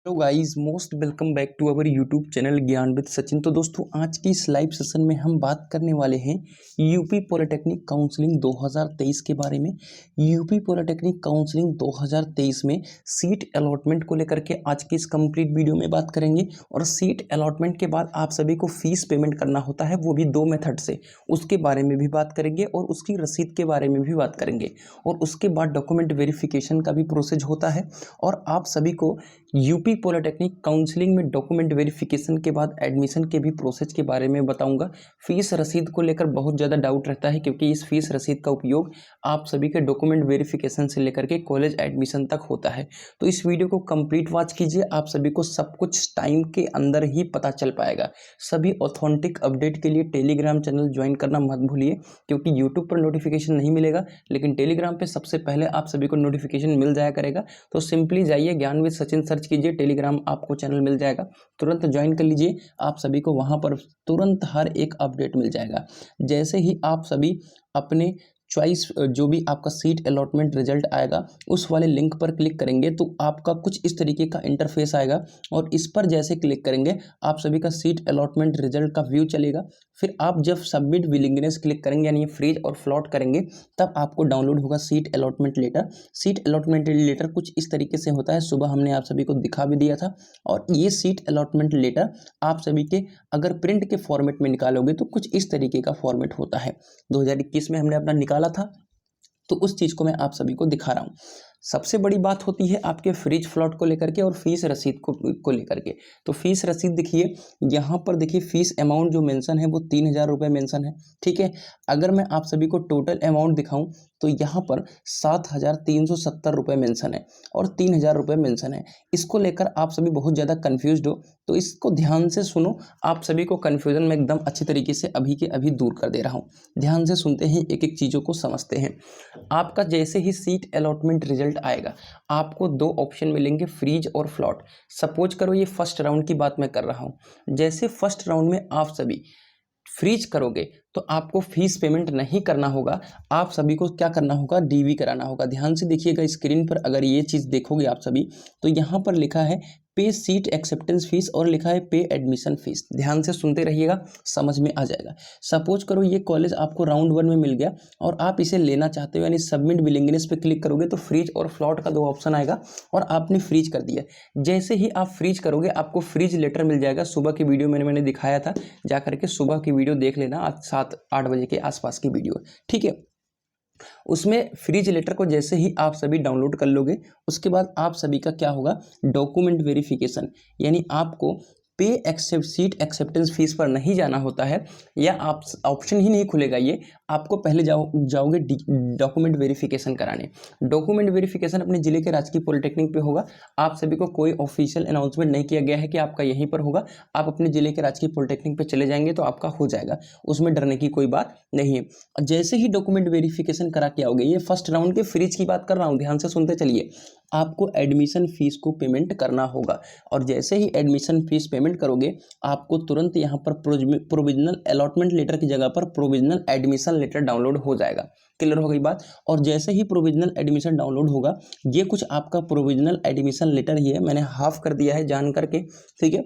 Hello guys, most welcome back to our YouTube channel Gyan with Sachin. तो दोस्तों, आज की इस लाइव सेशन में हम बात करने वाले हैं यूपी पॉलिटेक्निक काउंसलिंग 2023 के बारे में। यूपी पॉलिटेक्निक काउंसलिंग 2023 में सीट अलॉटमेंट को लेकर के आज की इस कंप्लीट वीडियो में बात करेंगे। और सीट अलॉटमेंट के बाद आप सभी को फीस पेमेंट करना होता है, वो भी 2 मेथड से, उसके बारे में भी बात करेंगे और उसकी रसीद के बारे में भी बात करेंगे। और उसके बाद डॉक्यूमेंट वेरिफिकेशन का भी प्रोसेस होता है। और आप सभी को यूपी पॉलिटेक्निक काउंसलिंग में डॉक्यूमेंट वेरिफिकेशन के बाद एडमिशन के भी प्रोसेस के बारे में बताऊंगा। फीस रसीद को लेकर बहुत ज़्यादा डाउट रहता है, क्योंकि इस फीस रसीद का उपयोग आप सभी के डॉक्यूमेंट वेरिफिकेशन से लेकर के कॉलेज एडमिशन तक होता है। तो इस वीडियो को कंप्लीट वॉच कीजिए, आप सभी को सब कुछ टाइम के अंदर ही पता चल पाएगा। सभी ऑथेंटिक अपडेट के लिए टेलीग्राम चैनल ज्वाइन करना मत भूलिए, क्योंकि यूट्यूब पर नोटिफिकेशन नहीं मिलेगा, लेकिन टेलीग्राम पर सबसे पहले आप सभी को नोटिफिकेशन मिल जाया करेगा। तो सिंपली जाइए, ज्ञान विद सचिन सर्च कीजिए, टेलीग्राम आपको चैनल मिल जाएगा, तुरंत ज्वाइन कर लीजिए। आप सभी को वहां पर तुरंत हर एक अपडेट मिल जाएगा। जैसे ही आप सभी अपने चॉइस, जो भी आपका सीट अलॉटमेंट रिजल्ट आएगा, उस वाले लिंक पर क्लिक करेंगे तो आपका कुछ इस तरीके का इंटरफेस आएगा। और इस पर जैसे क्लिक करेंगे, आप सभी का सीट अलॉटमेंट रिजल्ट का व्यू चलेगा। फिर आप जब सबमिट विलिंगनेस क्लिक करेंगे, यानी फ्रीज और फ्लॉट करेंगे, तब आपको डाउनलोड होगा seat allotment letter. Seat allotment letter कुछ इस तरीके से होता है, सुबह हमने आप सभी को दिखा भी दिया था। और ये सीट अलॉटमेंट लेटर आप सभी के अगर प्रिंट के फॉर्मेट में निकालोगे तो कुछ इस तरीके का फॉर्मेट होता है। 2021 में हमने अपना निकाला था, तो उस चीज़ को मैं आप सभी को दिखा रहा हूँ। सबसे बड़ी बात होती है आपके फ्रीज फ्लॉट को लेकर के और फीस रसीद को लेकर के। तो फीस रसीद देखिए, यहाँ पर देखिए फीस अमाउंट जो मेंशन है वो 3,000 रुपये मेंशन है, ठीक है। अगर मैं आप सभी को टोटल अमाउंट दिखाऊं तो यहाँ पर 7,370 रुपये मेंशन है और 3,000 रुपये मेंशन है। इसको लेकर आप सभी बहुत ज़्यादा कन्फ्यूज्ड हो, तो इसको ध्यान से सुनो। आप सभी को कन्फ्यूजन में एकदम अच्छी तरीके से अभी के अभी दूर कर दे रहा हूँ। ध्यान से सुनते हैं, एक एक चीज़ों को समझते हैं। आपका जैसे ही सीट अलॉटमेंट रिजल्ट आएगा, आपको 2 ऑप्शन मिलेंगे, फ्रीज और फ्लॉट। सपोज करो ये फर्स्ट राउंड की बात मैं कर रहा हूं। जैसे फर्स्ट राउंड में आप सभी फ्रीज करोगे तो आपको फीस पेमेंट नहीं करना होगा। आप सभी को क्या करना होगा, डीवी कराना होगा। ध्यान से देखिएगा स्क्रीन पर, अगर ये चीज़ देखोगे आप सभी तो यहाँ पर लिखा है पे सीट एक्सेप्टेंस फीस और लिखा है पे एडमिशन फीस। ध्यान से सुनते रहिएगा, समझ में आ जाएगा। सपोज करो ये कॉलेज आपको राउंड 1 में मिल गया और आप इसे लेना चाहते हो, यानी सबमिट विलिंगनेस पे क्लिक करोगे तो फ्रीज और फ्लॉट का 2 ऑप्शन आएगा और आपने फ्रीज कर दिया। जैसे ही आप फ्रीज करोगे आपको फ्रीज लेटर मिल जाएगा। सुबह की वीडियो मैंने दिखाया था, जा करके सुबह की वीडियो देख लेना, आज 7-8 बजे के आसपास की वीडियो, ठीक है। उसमें फ्रीज लेटर को जैसे ही आप सभी डाउनलोड कर लोगे, उसके बाद आप सभी का क्या होगा, डॉक्यूमेंट वेरिफिकेशन, यानी आपको पे एक्सेप्ट सीट एक्सेप्टेंस फीस पर नहीं जाना होता है, या आप ऑप्शन ही नहीं खुलेगा। ये आपको पहले जाओगे डॉक्यूमेंट वेरिफिकेशन कराने। डॉक्यूमेंट वेरिफिकेशन अपने जिले के राजकीय पॉलिटेक्निक पे होगा। आप सभी को कोई ऑफिशियल अनाउंसमेंट नहीं किया गया है कि आपका यहीं पर होगा। आप अपने जिले के राजकीय पॉलिटेक्निक पे चले जाएंगे तो आपका हो जाएगा, उसमें डरने की कोई बात नहीं है। जैसे ही डॉक्यूमेंट वेरिफिकेशन करा के आओगे, ये फर्स्ट राउंड के फ्रीज की बात कर रहा हूँ, ध्यान से सुनते चलिए, आपको एडमिशन फीस को पेमेंट करना होगा। और जैसे ही एडमिशन फीस पेमेंट करोगे, आपको तुरंत यहाँ पर प्रोविजनल अलॉटमेंट लेटर की जगह पर प्रोविजनल एडमिशन लेटर डाउनलोड हो जाएगा। क्लियर हो गई बात। और जैसे ही प्रोविजनल एडमिशन डाउनलोड होगा, ये कुछ आपका प्रोविजनल एडमिशन लेटर ही है, मैंने हाफ कर दिया है जान करके, ठीक है।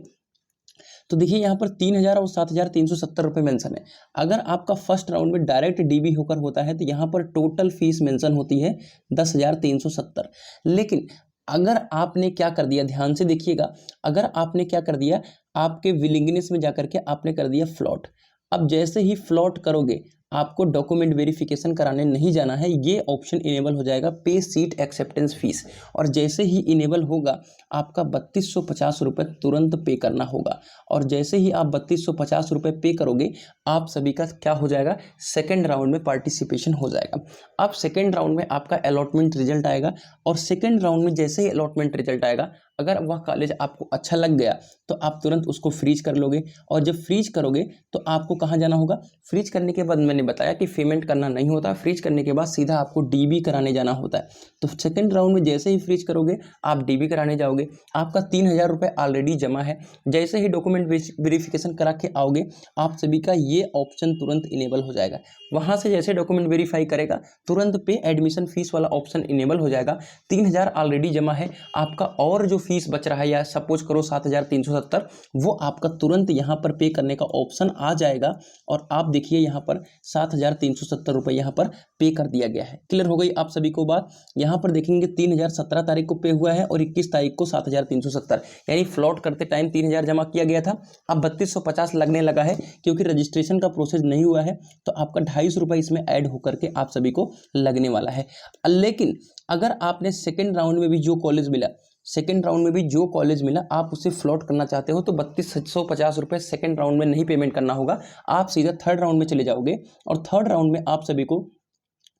तो देखिए यहाँ पर 3,000 और 7,370 रुपये मेंशन है। अगर आपका फर्स्ट राउंड में डायरेक्ट डीबी होकर होता है तो यहाँ पर टोटल फीस मेंशन होती है 10,370। लेकिन अगर आपने क्या कर दिया, ध्यान से देखिएगा, अगर आपने क्या कर दिया, आपके विलिंगनेस में जाकर के आपने कर दिया फ्लॉट। अब जैसे ही फ्लॉट करोगे, आपको डॉक्यूमेंट वेरिफिकेशन कराने नहीं जाना है, ये ऑप्शन इनेबल हो जाएगा, पे सीट एक्सेप्टेंस फीस। और जैसे ही इनेबल होगा, आपका 3,250 रुपये तुरंत पे करना होगा। और जैसे ही आप 3,250 रुपये पे करोगे, आप सभी का क्या हो जाएगा, सेकेंड राउंड में पार्टिसिपेशन हो जाएगा। अब सेकेंड राउंड में आपका अलॉटमेंट रिजल्ट आएगा, और सेकेंड राउंड में जैसे ही अलॉटमेंट रिजल्ट आएगा, अगर वह कॉलेज आपको अच्छा लग गया तो आप तुरंत उसको फ्रीज कर लोगे। और जब फ्रीज करोगे तो आपको कहाँ जाना होगा, फ्रीज करने के बाद मैंने बताया कि पेमेंट करना नहीं होता, फ्रीज करने के बाद सीधा आपको डीबी कराने जाना होता है। तो सेकंड राउंड में जैसे ही फ्रीज करोगे, आप डीबी कराने जाओगे, आपका 3,000 रुपये ऑलरेडी जमा है। जैसे ही डॉक्यूमेंट वेरिफिकेशन करा के आओगे, आप सभी का ये ऑप्शन तुरंत इनेबल हो जाएगा। वहाँ से जैसे डॉक्यूमेंट वेरीफाई करेगा, तुरंत पे एडमिशन फीस वाला ऑप्शन इनेबल हो जाएगा। 3,000 ऑलरेडी जमा है, आपका और जो फीस बच रहा है या सपोज करो 7,370, वो आपका तुरंत यहाँ पर पे करने का ऑप्शन आ जाएगा और आप देखिए यहाँ पर 7,370 रुपये यहाँ पर पे कर दिया गया है। क्लियर हो गई आप सभी को बात। यहाँ पर देखेंगे 3,017 तारीख को पे हुआ है और 21 तारीख को 7,370, यानी फ्लॉट करते टाइम 3,000 जमा किया गया था, अब 3,250 लगने लगा है क्योंकि रजिस्ट्रेशन का प्रोसेस नहीं हुआ है, तो आपका 250 रुपये इसमें ऐड होकर के आप सभी को लगने वाला है। लेकिन अगर आपने सेकेंड राउंड में भी जो कॉलेज मिला आप उसे फ्लॉट करना चाहते हो तो 3,250 रुपये सेकेंड राउंड में नहीं पेमेंट करना होगा, आप सीधा थर्ड राउंड में चले जाओगे और थर्ड राउंड में आप सभी को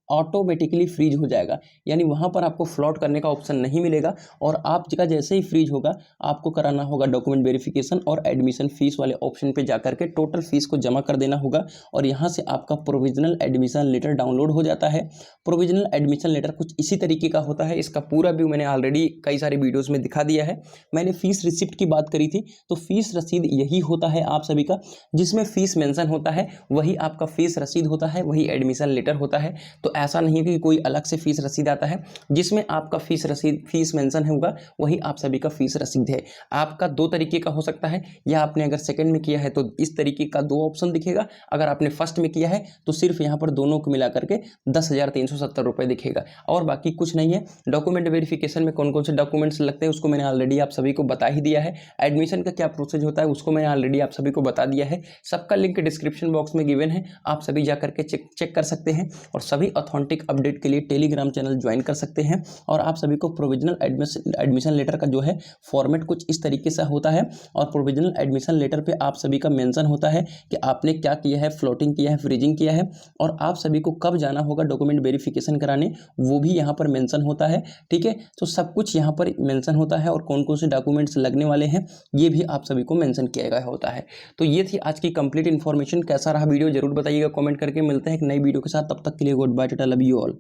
ऑटोमेटिकली फ्रीज हो जाएगा, यानी वहाँ पर आपको फ्लॉट करने का ऑप्शन नहीं मिलेगा और आपका जैसे ही फ्रीज होगा आपको कराना होगा डॉक्यूमेंट वेरिफिकेशन और एडमिशन फीस वाले ऑप्शन पे जाकर के टोटल फीस को जमा कर देना होगा और यहाँ से आपका प्रोविजनल एडमिशन लेटर डाउनलोड हो जाता है। प्रोविजनल एडमिशन लेटर कुछ इसी तरीके का होता है, इसका पूरा व्यू मैंने ऑलरेडी कई सारे वीडियोज़ में दिखा दिया है। मैंने फीस रिसिप्ट की बात करी थी, तो फीस रसीद यही होता है आप सभी का, जिसमें फीस मेंशन होता है वही आपका फीस रसीद होता है, वही एडमिशन लेटर होता है। तो ऐसा नहीं है कि कोई अलग से फीस रसीद आता है, जिसमें आपका फीस मेंशन होगा वही आप सभी का फीस रसीद है। आपका दो तरीके का हो सकता है, या आपने अगर सेकंड में किया है तो इस तरीके का दो ऑप्शन दिखेगा, अगर आपने फर्स्ट में किया है तो सिर्फ यहाँ पर दोनों को मिला करके 10,370 रुपये दिखेगा और बाकी कुछ नहीं है। डॉक्यूमेंट वेरिफिकेशन में कौन कौन से डॉक्यूमेंट्स लगते हैं उसको मैंने ऑलरेडी आप सभी को बता ही दिया है। एडमिशन का क्या प्रोसेस होता है उसको मैंने ऑलरेडी आप सभी को बता दिया है। सबका लिंक डिस्क्रिप्शन बॉक्स में गिवन है, आप सभी जा करके चेक कर सकते हैं और सभी ऑथेंटिक अपडेट के लिए टेलीग्राम चैनल ज्वाइन कर सकते हैं। और आप सभी को प्रोविजनल एडमिशन लेटर का जो है फॉर्मेट कुछ इस तरीके से होता है और प्रोविजनल एडमिशन लेटर पे आप सभी का मेंशन होता है कि आपने क्या किया है, फ्लोटिंग किया है, फ्रीजिंग किया है और आप सभी को कब जाना होगा डॉक्यूमेंट वेरिफिकेशन कराने, वो भी यहाँ पर मेंशन होता है। ठीक है, तो सब कुछ यहाँ पर मेंशन होता है और कौन कौन से डॉक्यूमेंट्स लगने वाले हैं ये भी आप सभी को मेंशन किया गया होता है। तो ये थी आज की कंप्लीट इन्फॉर्मेशन। कैसा रहा वीडियो जरूर बताइएगा कमेंट करके। मिलते हैं एक नई वीडियो के साथ, तब तक के लिए good bye, tata, love you all.